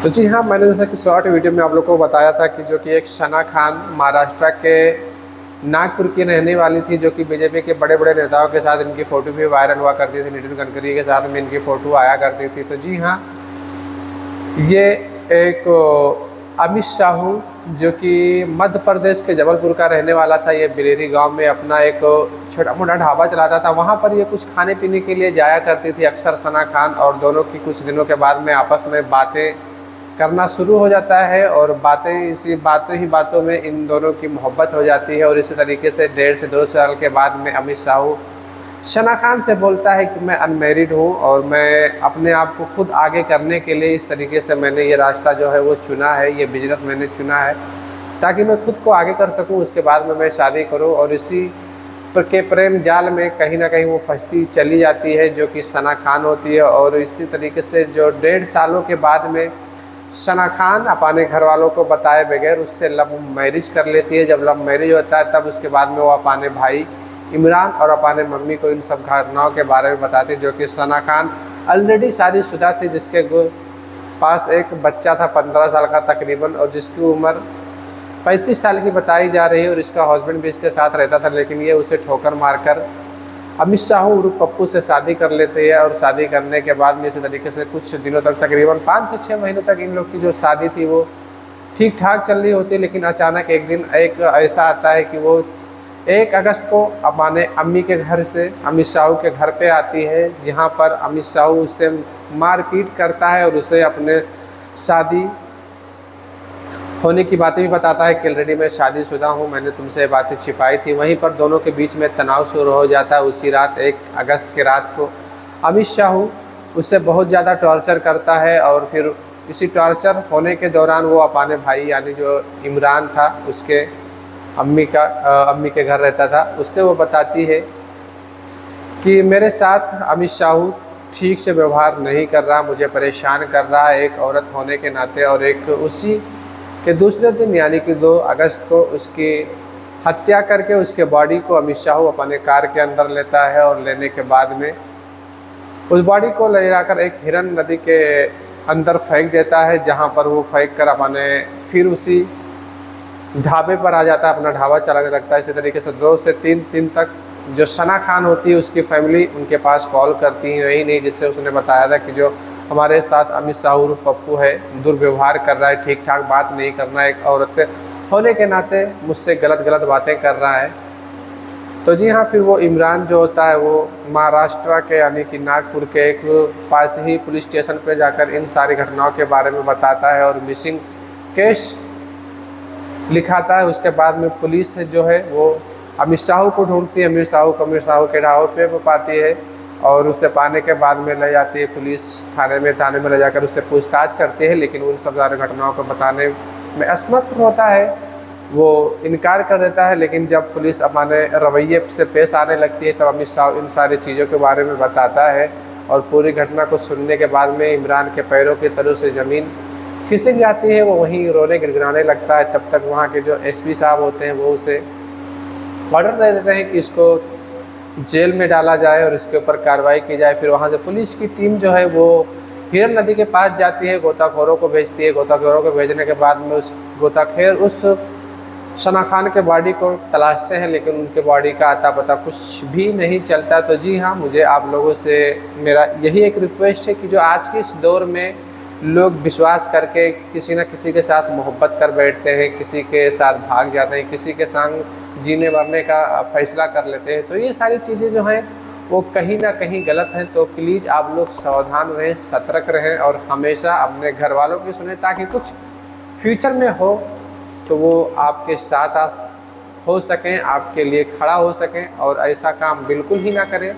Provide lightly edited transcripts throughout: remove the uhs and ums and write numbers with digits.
तो जी हाँ, मैंने जैसा कि शॉर्ट वीडियो में आप लोग को बताया था कि जो कि एक सना खान महाराष्ट्र के नागपुर की रहने वाली थी, जो कि बीजेपी के बड़े बड़े नेताओं के साथ इनकी फ़ोटो भी वायरल हुआ करती थी। नितिन गडकरी के साथ में इनकी फ़ोटो आया करती थी। तो जी हाँ, ये एक अमित शाहू जो कि मध्य प्रदेश के जबलपुर का रहने वाला था, ये बिलेरी गांव में अपना एक छोटा मोटा ढाबा चलाता था। वहां पर ये कुछ खाने पीने के लिए जाया करती थी अक्सर सना खान, और दोनों की कुछ दिनों के बाद में आपस में बातें करना शुरू हो जाता है, और इसी बातों में इन दोनों की मोहब्बत हो जाती है। और इसी तरीके से 1.5 से 2 साल के बाद में अमित शाहू सना खान से बोलता है कि मैं अनमैरिड हूँ और मैं अपने आप को खुद आगे करने के लिए इस तरीके से मैंने ये रास्ता जो है वो चुना है, ये बिजनेस मैंने चुना है ताकि मैं खुद को आगे कर सकूँ, उसके बाद में मैं शादी करूँ। और इसी के प्रेम जाल में कहीं ना कहीं वो फंसती चली जाती है, जो कि सना खान होती है। और इसी तरीके से जो 1.5 सालों के बाद में सना खान अपने घर वालों को बताए बगैर उससे लव मैरिज कर लेती है। जब लव मैरिज होता है तब उसके बाद में वो अपने भाई इमरान और अपने मम्मी को इन सब घटनाओं के बारे में बताती, जो कि सना खान ऑलरेडी शादीशुदा थी, जिसके पास एक बच्चा था 15 साल का तकरीबन, और जिसकी उम्र 35 साल की बताई जा रही है। और इसका हस्बैंड भी इसके साथ रहता था, लेकिन ये उसे ठोकर मारकर अमित शाहू उर्फ पप्पू से शादी कर लेते हैं। और शादी करने के बाद में इसी तरीके से कुछ दिनों तक, तकरीबन 5 से 6 महीनों तक इन लोग की जो शादी थी वो ठीक ठाक चल रही होती है। लेकिन अचानक एक दिन एक ऐसा आता है कि वो 1 अगस्त को अपने अम्मी के घर से अमित शाहू के घर पे आती है, जहाँ पर अमित शाहू उससे मारपीट करता है और उसे अपने शादी होने की बातें भी बताता है कि ऑलरेडी मैं शादीशुदा हूँ, मैंने तुमसे बातें छिपाई थी। वहीं पर दोनों के बीच में तनाव शुरू हो जाता है। उसी रात 1 अगस्त की रात को अमित शाहू उसे बहुत ज़्यादा टॉर्चर करता है, और फिर इसी टॉर्चर होने के दौरान वो अपने भाई यानी जो इमरान था उसके अम्मी के घर रहता था, उससे वो बताती है कि मेरे साथ अमित शाहू ठीक से व्यवहार नहीं कर रहा, मुझे परेशान कर रहा है एक औरत होने के नाते। और एक उसी के दूसरे दिन यानी कि 2 अगस्त को उसकी हत्या करके उसके बॉडी को अमित शाहू अपने कार के अंदर लेता है, और लेने के बाद में उस बॉडी को ले जाकर एक हिरन नदी के अंदर फेंक देता है, जहां पर वो फेंक कर अपने फिर उसी ढाबे पर आ जाता है, अपना ढाबा चलाने लगता है। इसी तरीके से 2 से 3 दिन तक जो सना खान होती है उसकी फैमिली उनके पास कॉल करती है, यही नहीं जिससे उसने बताया था कि जो हमारे साथ अमित शाहू उर्फ पप्पू है दुर्व्यवहार कर रहा है, ठीक ठाक बात नहीं करना है, एक औरत होने के नाते मुझसे गलत बातें कर रहा है। तो जी हाँ, फिर वो इमरान जो होता है वो महाराष्ट्र के यानी कि नागपुर के एक पास ही पुलिस स्टेशन पर जाकर इन सारी घटनाओं के बारे में बताता है और मिसिंग केस लिखाता है। उसके बाद में पुलिस जो है वो अमित शाहू को ढूंढती है, अमित शाहू के ढाबे पे पाती है, और उसे पाने के बाद में ले जाती है पुलिस थाने में ले जाकर उससे पूछताछ करती है। लेकिन उन सब सारी घटनाओं को बताने में असमर्थ होता है, वो इनकार कर देता है। लेकिन जब पुलिस अपने रवैये से पेश आने लगती है तब अमित शाहू इन सारी चीज़ों के बारे में बताता है, और पूरी घटना को सुनने के बाद में इमरान के पैरों की तलू से ज़मीन खिसक जाती है, वो वहीं रोने गिड़गिड़ाने लगता है। तब तक वहाँ के जो एसपी साहब होते हैं वो उसे ऑर्डर दे देते हैं कि इसको जेल में डाला जाए और इसके ऊपर कार्रवाई की जाए। फिर वहाँ से पुलिस की टीम जो है वो हिरन नदी के पास जाती है, गोताखोरों को भेजती है। गोताखोरों को भेजने के बाद में उस गोताखोर उस सना खान के बॉडी को तलाशते हैं, लेकिन उनके बॉडी का आता पता कुछ भी नहीं चलता। तो जी हाँ, मुझे आप लोगों से मेरा यही एक रिक्वेस्ट है कि जो आज के इस दौर में लोग विश्वास करके किसी न किसी के साथ मोहब्बत कर बैठते हैं, किसी के साथ भाग जाते हैं, किसी के संग जीने मरने का फैसला कर लेते हैं, तो ये सारी चीज़ें जो हैं वो कहीं ना कहीं गलत हैं। तो प्लीज़ आप लोग सावधान रहें, सतर्क रहें, और हमेशा अपने घर वालों की सुने, ताकि कुछ फ्यूचर में हो तो वो आपके साथ हो सकें, आपके लिए खड़ा हो सकें। और ऐसा काम बिल्कुल ही ना करें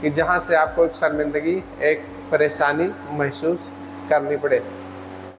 कि जहाँ से आपको एक शर्मिंदगी, एक परेशानी महसूस करनी पड़े।